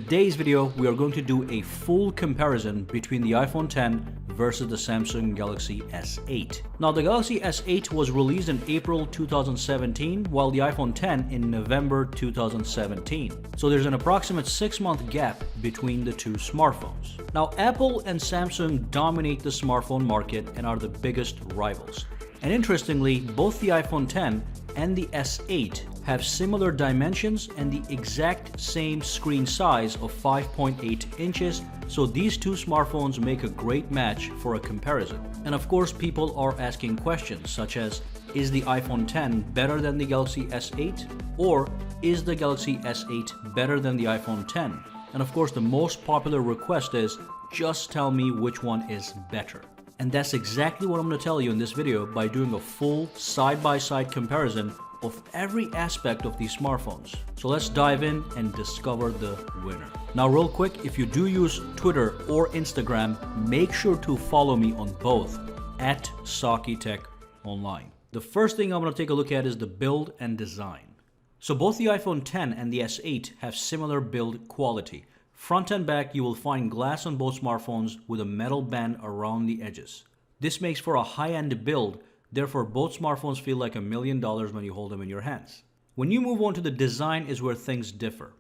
In today's video, we are going to do a full comparison between the iPhone X versus the Samsung Galaxy S8. Now, the Galaxy S8 was released in April 2017, while the iPhone X in November 2017. So there's an approximate 6-month gap between the two smartphones. Now, Apple and Samsung dominate the smartphone market and are the biggest rivals. And interestingly, both the iPhone X and the S8 have similar dimensions and the exact same screen size of 5.8 inches, so these two smartphones make a great match for a comparison. And of course, people are asking questions such as, is the iPhone X better than the Galaxy S8? Or is the Galaxy S8 better than the iPhone X? And of course, the most popular request is, just tell me which one is better. And that's exactly what I'm going to tell you in this video by doing a full side-by-side comparison of every aspect of these smartphones. So let's dive in and discover the winner. Now, real quick, if you do use Twitter or Instagram, make sure to follow me on both at SakiTechOnline. The first thing I'm going to take a look at is the build and design. So both the iPhone X and the S8 have similar build quality. Front and back, you will find glass on both smartphones with a metal band around the edges. This makes for a high-end build, therefore both smartphones feel like $1 million when you hold them in your hands. When you move on to the design is where things differ.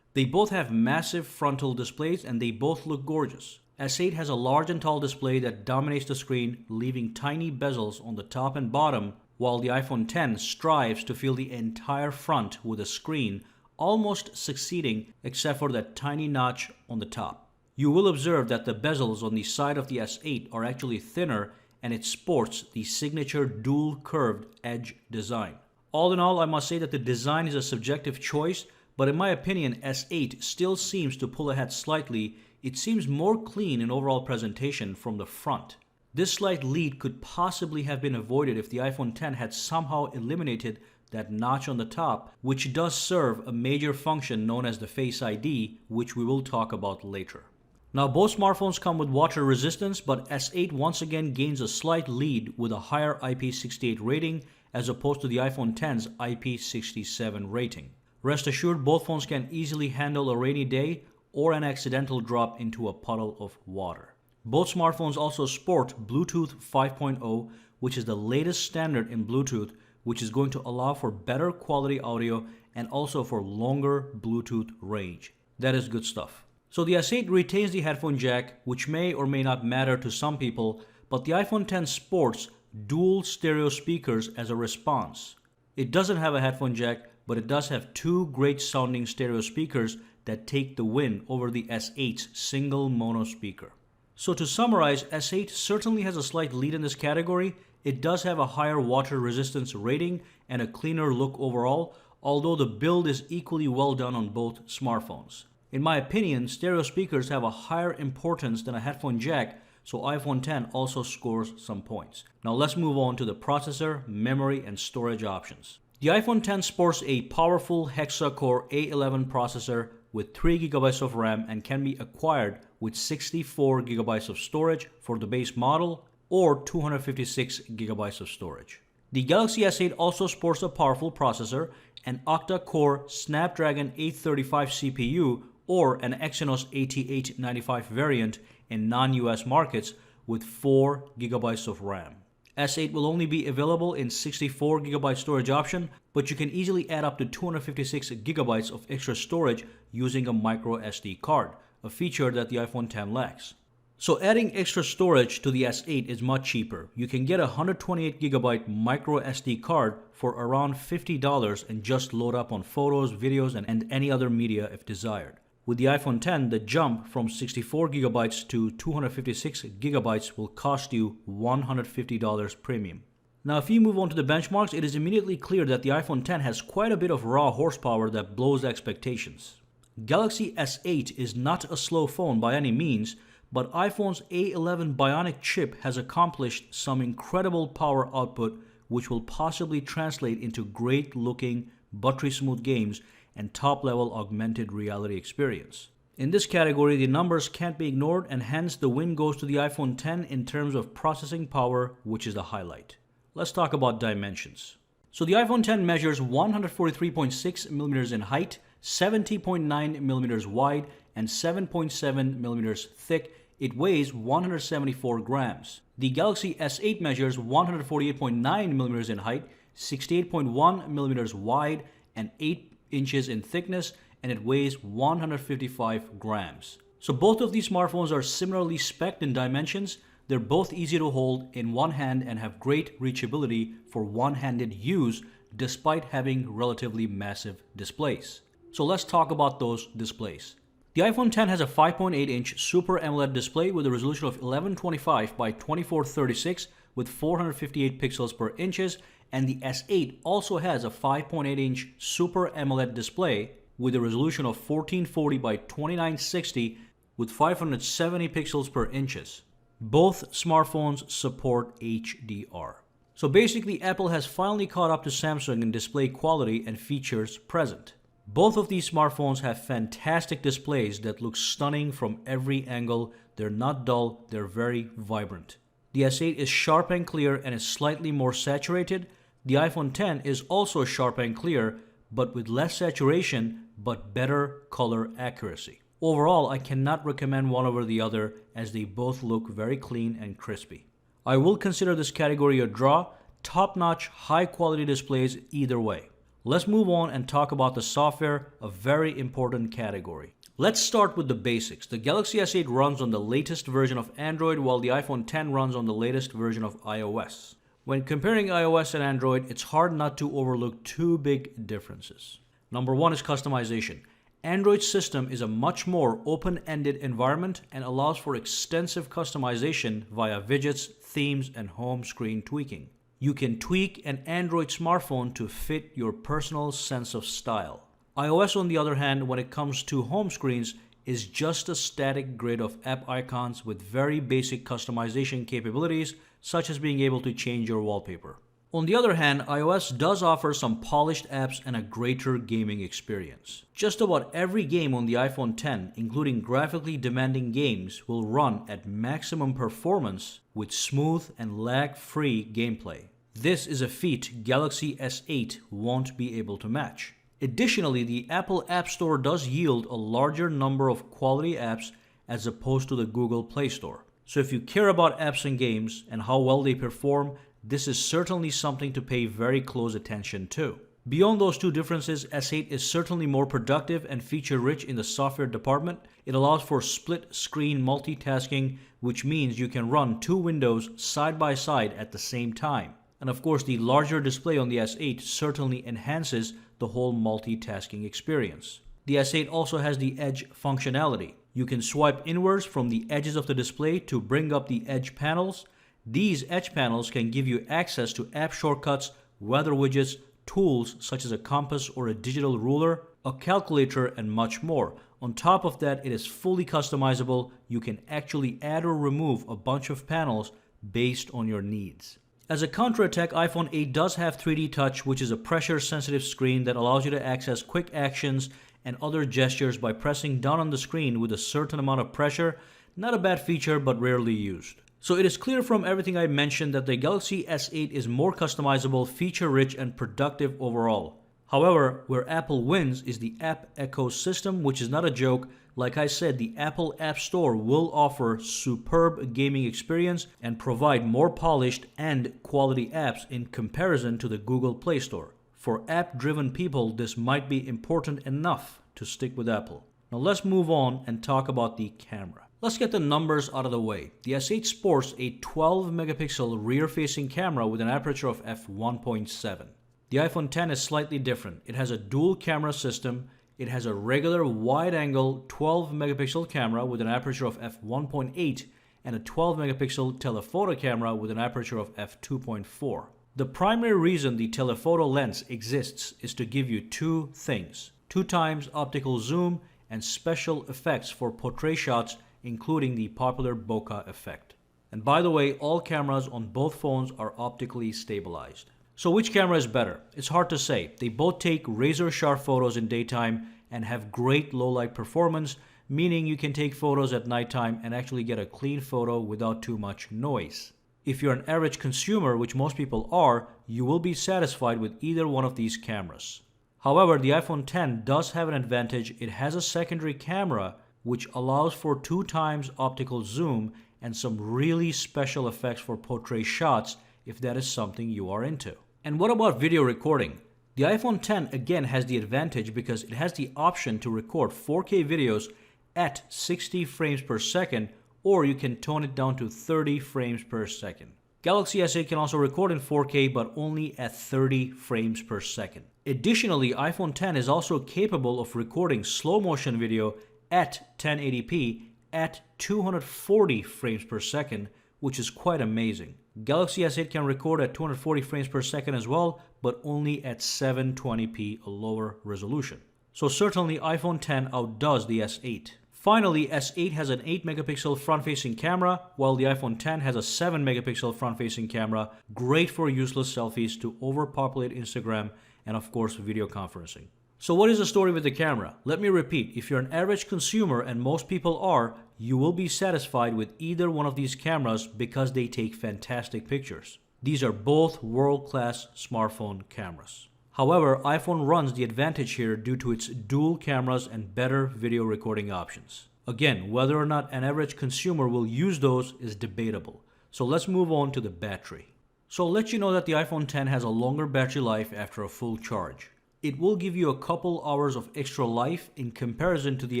They both have massive frontal displays and they both look gorgeous. S8 has a large and tall display that dominates the screen, leaving tiny bezels on the top and bottom, while the iPhone X strives to fill the entire front with a screen, almost succeeding except for that tiny notch on the top. You will observe that the bezels on the side of the S8 are actually thinner and it sports the signature dual curved edge design. All in all, I must say that the design is a subjective choice, but in my opinion, S8 still seems to pull ahead slightly. It seems more clean in overall presentation from the front. This slight lead could possibly have been avoided if the iPhone X had somehow eliminated that notch on the top, which does serve a major function known as the Face ID, which we will talk about later. Now, both smartphones come with water resistance, but S8 once again gains a slight lead with a higher IP68 rating as opposed to the iPhone X's IP67 rating. Rest assured, both phones can easily handle a rainy day or an accidental drop into a puddle of water. Both smartphones also sport Bluetooth 5.0, which is the latest standard in Bluetooth, which is going to allow for better quality audio and also for longer Bluetooth range. That is good stuff. So the S8 retains the headphone jack, which may or may not matter to some people, but the iPhone X sports dual stereo speakers as a response. It doesn't have a headphone jack, but it does have two great sounding stereo speakers that take the win over the S8's single mono speaker. So to summarize, S8 certainly has a slight lead in this category. It does have a higher water resistance rating and a cleaner look overall, although the build is equally well done on both smartphones. In my opinion, stereo speakers have a higher importance than a headphone jack, so iPhone X also scores some points. Now let's move on to the processor, memory, and storage options. The iPhone X sports a powerful hexa-core A11 processor with 3 GB of RAM and can be acquired with 64 GB of storage for the base model or 256 GB of storage. The Galaxy S8 also sports a powerful processor, an octa-core Snapdragon 835 CPU or an Exynos 8895 variant in non-US markets with 4 GB of RAM. S8 will only be available in 64 GB storage option, but you can easily add up to 256 GB of extra storage using a micro SD card, a feature that the iPhone X lacks. So adding extra storage to the S8 is much cheaper. You can get a 128 GB micro SD card for around $50 and just load up on photos, videos, and any other media if desired. With the iPhone X, the jump from 64 GB to 256 GB will cost you $150 premium. Now, if you move on to the benchmarks, it is immediately clear that the iPhone X has quite a bit of raw horsepower that blows expectations. Galaxy S8 is not a slow phone by any means, but iPhone's A11 Bionic chip has accomplished some incredible power output, which will possibly translate into great looking, buttery smooth games and top-level augmented reality experience. In this category, the numbers can't be ignored, and hence the win goes to the iPhone X in terms of processing power, which is the highlight. Let's talk about dimensions. So the iPhone X measures 143.6 millimeters in height, 70.9 millimeters wide, and 7.7 millimeters thick. It weighs 174 grams. The Galaxy S8 measures 148.9 millimeters in height, 68.1 millimeters wide, and 8 inches in thickness, and it weighs 155 grams. So both of these smartphones are similarly spec'd in dimensions. They're both easy to hold in one hand and have great reachability for one-handed use despite having relatively massive displays. So let's talk about those displays. The iPhone X has a 5.8-inch Super AMOLED display with a resolution of 1125 by 2436 with 458 pixels per inches, and the S8 also has a 5.8-inch Super AMOLED display with a resolution of 1440 by 2960 with 570 pixels per inches. Both smartphones support HDR. So basically, Apple has finally caught up to Samsung in display quality and features present. Both of these smartphones have fantastic displays that look stunning from every angle. They're not dull, they're very vibrant. The S8 is sharp and clear and is slightly more saturated. The iPhone X is also sharp and clear, but with less saturation, but better color accuracy. Overall, I cannot recommend one over the other as they both look very clean and crispy. I will consider this category a draw, top-notch, high-quality displays either way. Let's move on and talk about the software, a very important category. Let's start with the basics. The Galaxy S8 runs on the latest version of Android, while the iPhone X runs on the latest version of iOS. When comparing iOS and Android, it's hard not to overlook two big differences. Number one is customization. Android's system is a much more open-ended environment and allows for extensive customization via widgets, themes, and home screen tweaking. You can tweak an Android smartphone to fit your personal sense of style. iOS, on the other hand, when it comes to home screens, is just a static grid of app icons with very basic customization capabilities, such as being able to change your wallpaper. On the other hand, iOS does offer some polished apps and a greater gaming experience. Just about every game on the iPhone X, including graphically demanding games, will run at maximum performance with smooth and lag-free gameplay. This is a feat Galaxy S8 won't be able to match. Additionally, the Apple App Store does yield a larger number of quality apps as opposed to the Google Play Store. So if you care about apps and games and how well they perform, this is certainly something to pay very close attention to. Beyond those two differences, S8 is certainly more productive and feature-rich in the software department. It allows for split-screen multitasking, which means you can run two windows side by side at the same time. And of course, the larger display on the S8 certainly enhances the whole multitasking experience. The S8 also has the Edge functionality. You can swipe inwards from the edges of the display to bring up the Edge panels. These Edge panels can give you access to app shortcuts, weather widgets, tools such as a compass or a digital ruler, a calculator, and much more. On top of that, it is fully customizable. You can actually add or remove a bunch of panels based on your needs. As a counterattack, iPhone 8 does have 3D Touch, which is a pressure-sensitive screen that allows you to access quick actions and other gestures by pressing down on the screen with a certain amount of pressure. Not a bad feature, but rarely used. So it is clear from everything I mentioned that the Galaxy S8 is more customizable, feature-rich, and productive overall. However, where Apple wins is the app ecosystem, which is not a joke. Like I said, the Apple App Store will offer superb gaming experience and provide more polished and quality apps in comparison to the Google Play Store. For app-driven people, this might be important enough to stick with Apple. Now let's move on and talk about the camera. Let's get the numbers out of the way. The S8 sports a 12 megapixel rear-facing camera with an aperture of f1.7. The iPhone X is slightly different. It has a dual camera system. It has a regular wide-angle 12 megapixel camera with an aperture of f1.8 and a 12 megapixel telephoto camera with an aperture of f2.4. The primary reason the telephoto lens exists is to give you two things: 2x optical zoom and special effects for portrait shots, including the popular bokeh effect. And by the way, all cameras on both phones are optically stabilized. So which camera is better? It's hard to say. They both take razor-sharp photos in daytime and have great low-light performance, meaning you can take photos at nighttime and actually get a clean photo without too much noise. If you're an average consumer, which most people are, you will be satisfied with either one of these cameras. However, the iPhone X does have an advantage. It has a secondary camera which allows for 2 times optical zoom and some really special effects for portrait shots if that is something you are into. And what about video recording? The iPhone X again has the advantage because it has the option to record 4K videos at 60 frames per second, or you can tone it down to 30 frames per second. Galaxy S8 can also record in 4K but only at 30 frames per second. Additionally, iPhone X is also capable of recording slow motion video at 1080p at 240 frames per second, which is quite amazing. Galaxy S8 can record at 240 frames per second as well, but only at 720p, a lower resolution. So certainly iPhone X outdoes the S8. Finally, S8 has an 8 megapixel front-facing camera, while the iPhone X has a 7 megapixel front-facing camera, great for useless selfies to overpopulate Instagram and of course video conferencing. So what is the story with the camera? Let me repeat, if you're an average consumer, and most people are, you will be satisfied with either one of these cameras because they take fantastic pictures. These are both world-class smartphone cameras. However, iPhone runs the advantage here due to its dual cameras and better video recording options. Again, whether or not an average consumer will use those is debatable. So let's move on to the battery. So I'll let you know that the iPhone X has a longer battery life after a full charge. It will give you a couple hours of extra life in comparison to the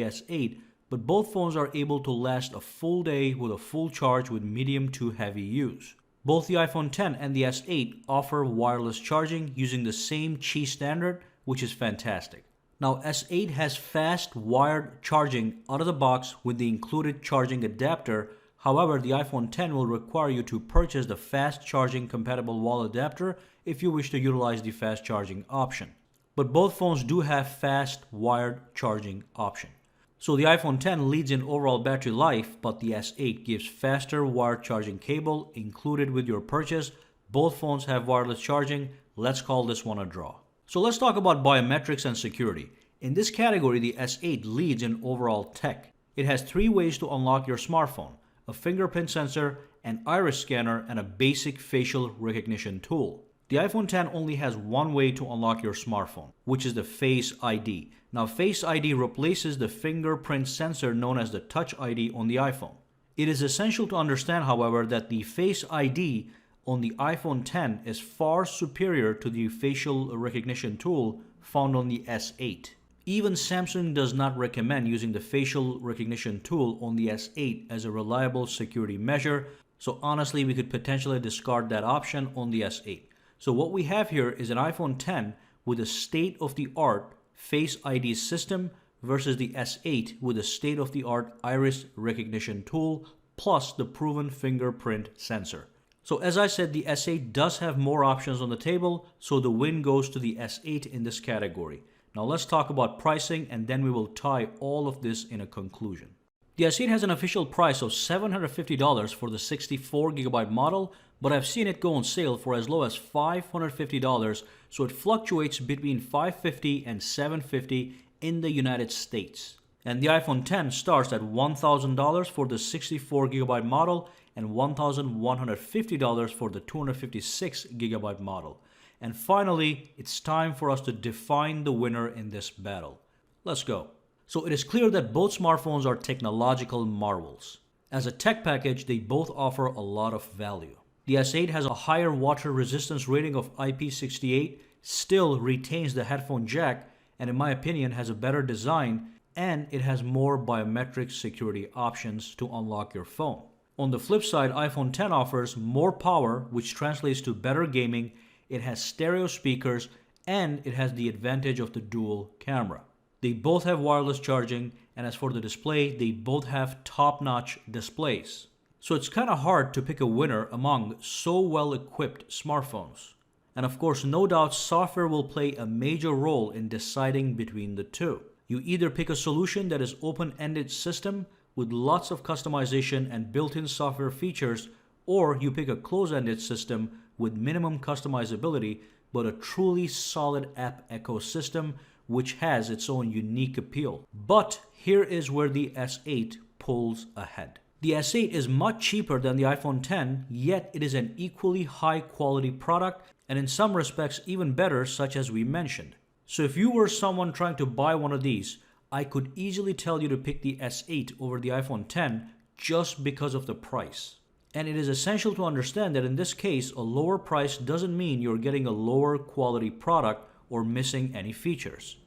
S8, but both phones are able to last a full day with a full charge with medium to heavy use. Both the iPhone X and the S8 offer wireless charging using the same Qi standard, which is fantastic. Now, S8 has fast wired charging out of the box with the included charging adapter. However, the iPhone X will require you to purchase the fast charging compatible wall adapter if you wish to utilize the fast charging option. But both phones do have fast wired charging option. So the iPhone X leads in overall battery life, but the S8 gives faster wired charging cable included with your purchase. Both phones have wireless charging. Let's call this one a draw. So let's talk about biometrics and security. In this category, the S8 leads in overall tech. It has 3 ways to unlock your smartphone: a fingerprint sensor, an iris scanner, and a basic facial recognition tool. The iPhone X only has 1 way to unlock your smartphone, which is the Face ID. Now, Face ID replaces the fingerprint sensor known as the Touch ID on the iPhone. It is essential to understand, however, that the Face ID on the iPhone X is far superior to the facial recognition tool found on the S8. Even Samsung does not recommend using the facial recognition tool on the S8 as a reliable security measure, so honestly, we could potentially discard that option on the S8. So what we have here is an iPhone X with a state-of-the-art Face ID system versus the S8 with a state-of-the-art iris recognition tool plus the proven fingerprint sensor. So as I said, the S8 does have more options on the table, so the win goes to the S8 in this category. Now let's talk about pricing, and then we will tie all of this in a conclusion. The S8 has an official price of $750 for the 64GB model, but I've seen it go on sale for as low as $550, so it fluctuates between $550 and $750 in the United States. And the iPhone X starts at $1,000 for the 64GB model and $1,150 for the 256GB model. And finally, it's time for us to define the winner in this battle. Let's go. So it is clear that both smartphones are technological marvels. As a tech package, they both offer a lot of value. The S8 has a higher water resistance rating of IP68, still retains the headphone jack, and in my opinion has a better design, and it has more biometric security options to unlock your phone. On the flip side, iPhone X offers more power, which translates to better gaming. It has stereo speakers, and it has the advantage of the dual camera. They both have wireless charging, and as for the display, they both have top-notch displays. So it's kind of hard to pick a winner among so well-equipped smartphones. And of course, no doubt software will play a major role in deciding between the two. You either pick a solution that is open-ended system with lots of customization and built-in software features, or you pick a closed-ended system with minimum customizability but a truly solid app ecosystem which has its own unique appeal. But here is where the S8 pulls ahead. The S8 is much cheaper than the iPhone X, yet it is an equally high quality product and in some respects even better, such as we mentioned. So if you were someone trying to buy one of these, I could easily tell you to pick the S8 over the iPhone X just because of the price. And it is essential to understand that in this case, a lower price doesn't mean you're getting a lower quality product or missing any features.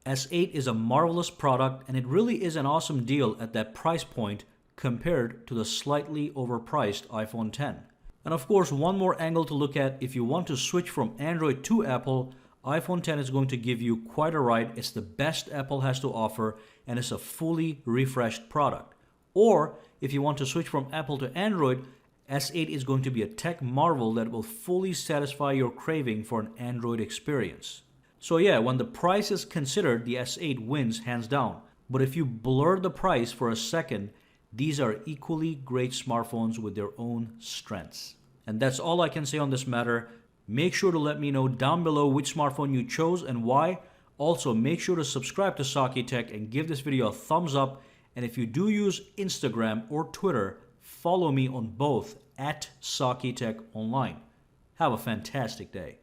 S8 is a marvelous product, and it really is an awesome deal at that price point compared to the slightly overpriced iPhone X. And of course, one more angle to look at: if you want to switch from Android to Apple, iPhone X is going to give you quite a ride. It's the best Apple has to offer, and it's a fully refreshed product. Or if you want to switch from Apple to Android, S8 is going to be a tech marvel that will fully satisfy your craving for an Android experience. So yeah, when the price is considered, the S8 wins hands down. But if you blur the price for a second, these are equally great smartphones with their own strengths. And that's all I can say on this matter. Make sure to let me know down below which smartphone you chose and why. Also, make sure to subscribe to Saki Tech and give this video a thumbs up. And if you do use Instagram or Twitter, follow me on both @SakiTech Online. Have a fantastic day.